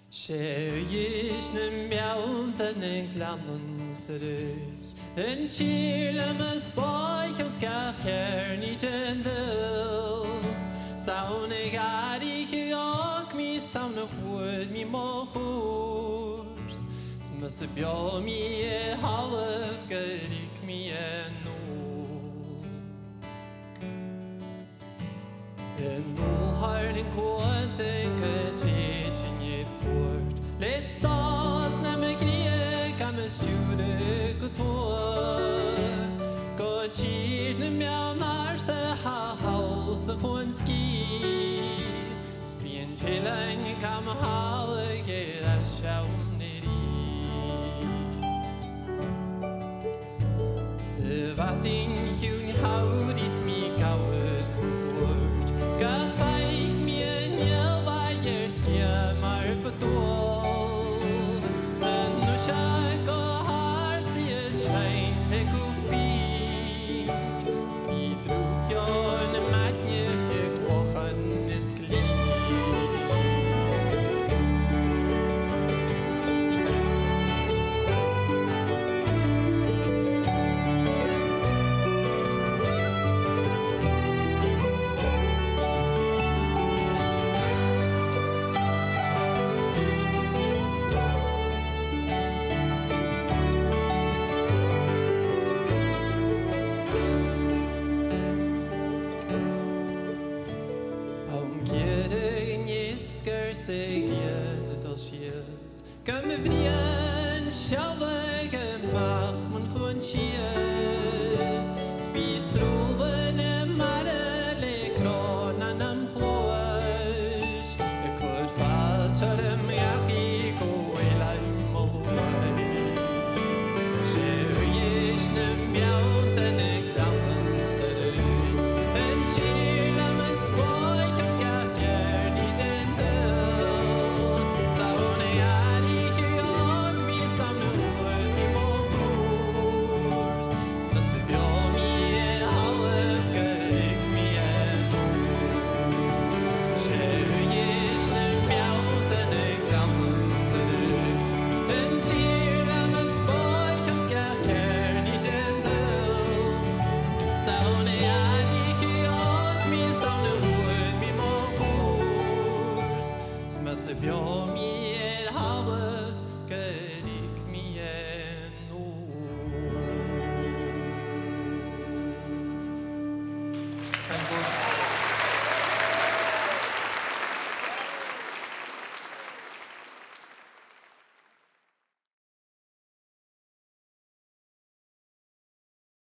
Sjeis në mjaunë në klamën së rëj Në qilë më spojhëm s'ka fjerë një gjendëll Sa unë e gari këgok mi sa unë huët mi mohurs S'më së bjo mi e halëf gërik mi e nuk E null harën kåte këtë që një fort Le sas në më krije ka më shqyre këtuar Ko qirë në mjau nashtë të hau së funë s'ki Spien qëllën ka më halë gjera shaun në ri Së vatin hjun haudis mi gawër kurt Ka fajk mi e një vajer s'kja marë pëtuar Në nusha ko harë si e shajnë të kupir S'mi drukjo në mat një fjek pohën në sklir Se gjenë të shjes Kam e vrjen shalve Gëmaf më në khun qiet Spis ruvë në mare Le krona në më fluash E kër falë qërë më jahi Ko e lanë më luaj Shë jesh në mbjaun të në klamën së rëj Në qila më spoj Këm s'ka fjerë një gjendë Björn